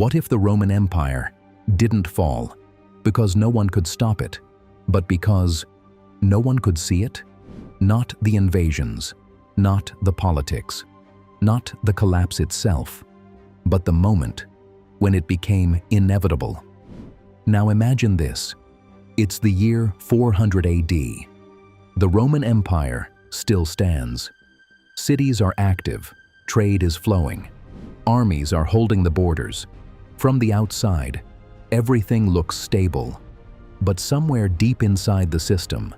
What if the Roman Empire didn't fall because no one could stop it, but because no one could see it? Not the invasions, not the politics, not the collapse itself, but the moment when it became inevitable. Now imagine this. It's the year 400 AD. The Roman Empire still stands. Cities are active, trade is flowing, armies are holding the borders. From the outside, everything looks stable. But somewhere deep inside the system,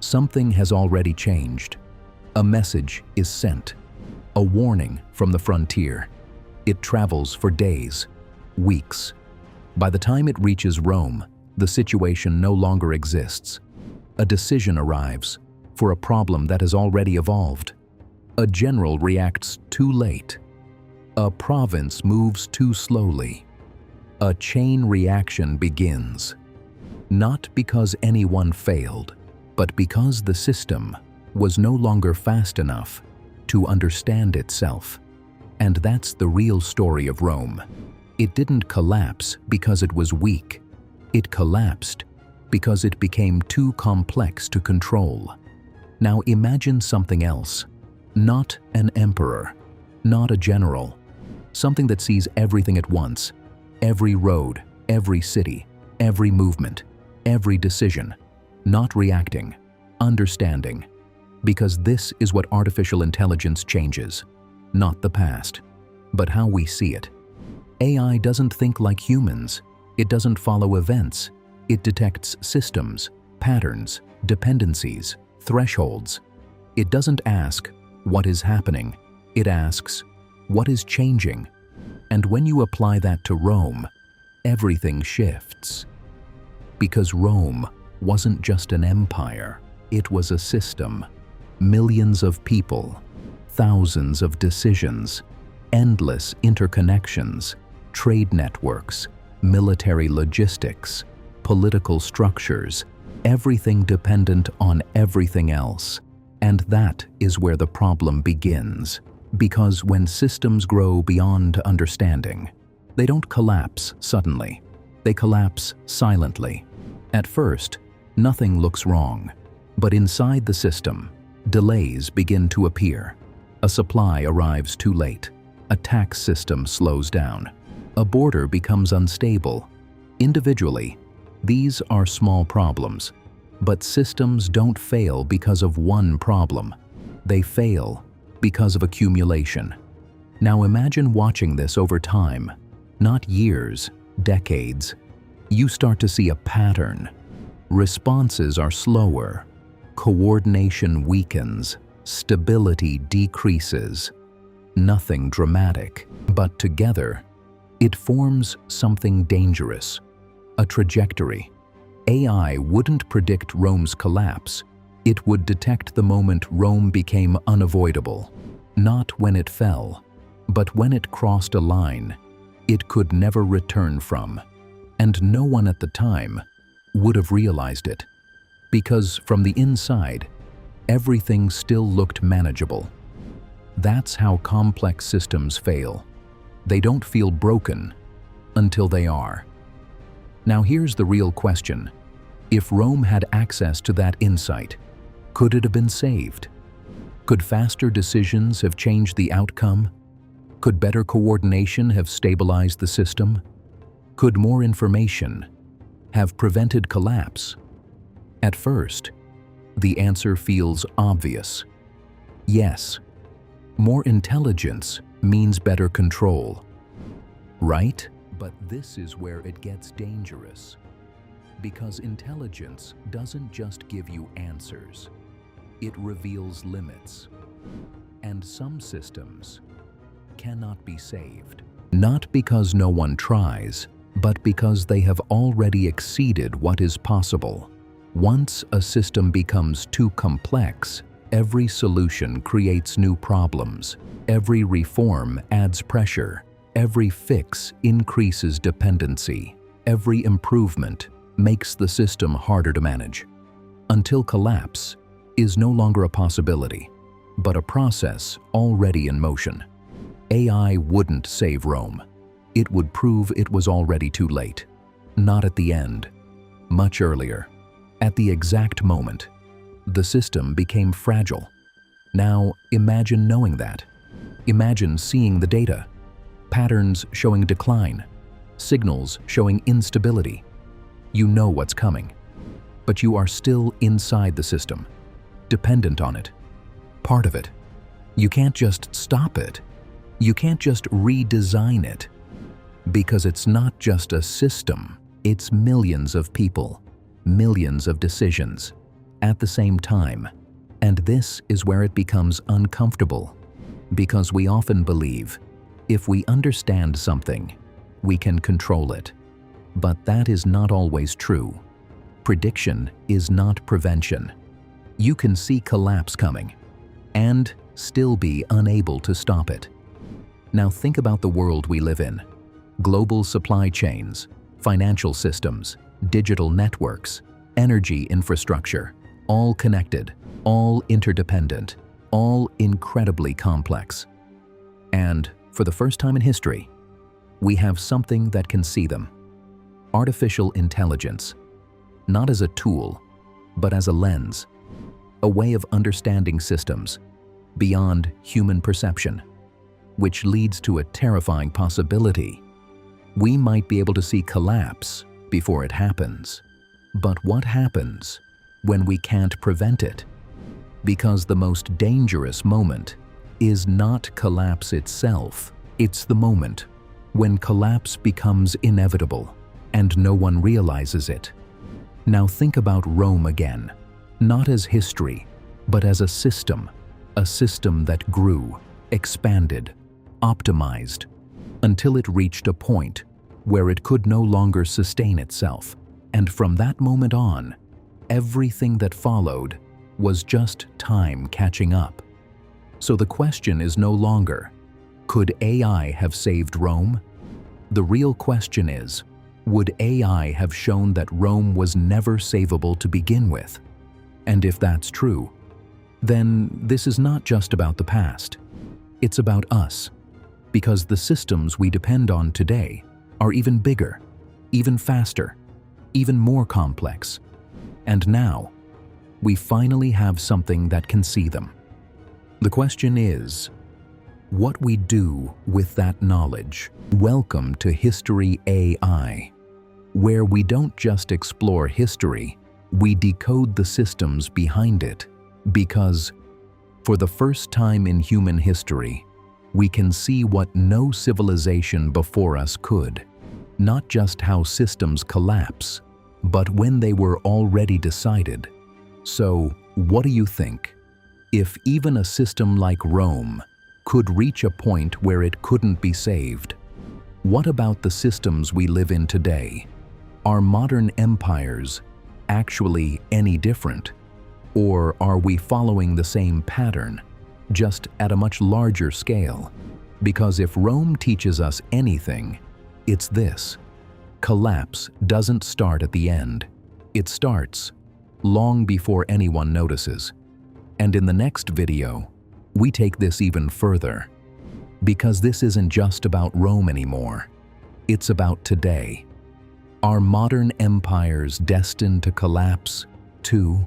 something has already changed. A message is sent, a warning from the frontier. It travels for days, weeks. By the time it reaches Rome, the situation no longer exists. A decision arrives for a problem that has already evolved. A general reacts too late. A province moves too slowly. A chain reaction begins. Not because anyone failed, but because the system was no longer fast enough to understand itself. And that's the real story of Rome. It didn't collapse because it was weak. It collapsed because it became too complex to control. Now imagine something else. Not an emperor, not a general. Something that sees everything at once. Every road, every city, every movement, every decision. Not reacting, understanding. Because this is what artificial intelligence changes. Not the past, but how we see it. AI doesn't think like humans. It doesn't follow events. It detects systems, patterns, dependencies, thresholds. It doesn't ask, what is happening? It asks, what is changing? And when you apply that to Rome, everything shifts. Because Rome wasn't just an empire, it was a system. Millions of people, thousands of decisions, endless interconnections, trade networks, military logistics, political structures, everything dependent on everything else. And that is where the problem begins. Because when systems grow beyond understanding, they don't collapse suddenly. They collapse silently. At first, nothing looks wrong. But inside the system, delays begin to appear. A supply arrives too late. A tax system slows down. A border becomes unstable. Individually, these are small problems. But systems don't fail because of one problem. They fail because of accumulation. Now imagine watching this over time, not years, decades. You start to see a pattern. Responses are slower. Coordination weakens. Stability decreases. Nothing dramatic, but together, it forms something dangerous. A trajectory. AI wouldn't predict Rome's collapse. It would detect the moment Rome became unavoidable. Not when it fell, but when it crossed a line it could never return from. And no one at the time would have realized it. Because from the inside, everything still looked manageable. That's how complex systems fail. They don't feel broken until they are. Now here's the real question. If Rome had access to that insight, could it have been saved? Could faster decisions have changed the outcome? Could better coordination have stabilized the system? Could more information have prevented collapse? At first, the answer feels obvious. Yes, more intelligence means better control. Right? But this is where it gets dangerous. Because intelligence doesn't just give you answers. It reveals limits. And some systems cannot be saved. Not because no one tries, but because they have already exceeded what is possible. Once a system becomes too complex, every solution creates new problems. Every reform adds pressure. Every fix increases dependency. Every improvement makes the system harder to manage. Until collapse is no longer a possibility, but a process already in motion. AI wouldn't save Rome. it would prove it was already too late. Not at the end. Much earlier. At the exact moment. The system became fragile. Now, imagine knowing that. Imagine seeing the data. Patterns showing decline. Signals showing instability. You know what's coming. But you are still inside the system. Dependent on it. Part of it. You can't just stop it. You can't just redesign it. Because it's not just a system. It's millions of people. Millions of decisions. At the same time. And this is where it becomes uncomfortable. Because we often believe, if we understand something, we can control it. But that is not always true. Prediction is not prevention. You can see collapse coming and still be unable to stop it. Now think about the world we live in. Global supply chains, financial systems, digital networks, energy infrastructure, all connected, all interdependent, all incredibly complex. And for the first time in history, we have something that can see them. Artificial intelligence, not as a tool, but as a lens, a way of understanding systems beyond human perception, which leads to a terrifying possibility. We might be able to see collapse before it happens. But what happens when we can't prevent it? Because the most dangerous moment is not collapse itself. It's the moment when collapse becomes inevitable and no one realizes it. Now think about Rome again, not as history, but as a system that grew, expanded, optimized, until it reached a point where it could no longer sustain itself. And from that moment on, everything that followed was just time catching up. So the question is no longer, could AI have saved Rome? The real question is, would AI have shown that Rome was never savable to begin with? And if that's true, then this is not just about the past. It's about us, because the systems we depend on today are even bigger, even faster, even more complex. And now, we finally have something that can see them. The question is, what we do with that knowledge. Welcome to History AI, where we don't just explore history, we decode the systems behind it. Because, for the first time in human history, we can see what no civilization before us could. Not just how systems collapse, but when they were already decided. So, what do you think? If even a system like Rome could reach a point where it couldn't be saved, what about the systems we live in today? Are modern empires actually any different? Or are we following the same pattern, just at a much larger scale? Because if Rome teaches us anything, it's this: collapse doesn't start at the end. It starts long before anyone notices. And in the next video, we take this even further. Because this isn't just about Rome anymore. It's about today. Are modern empires destined to collapse too?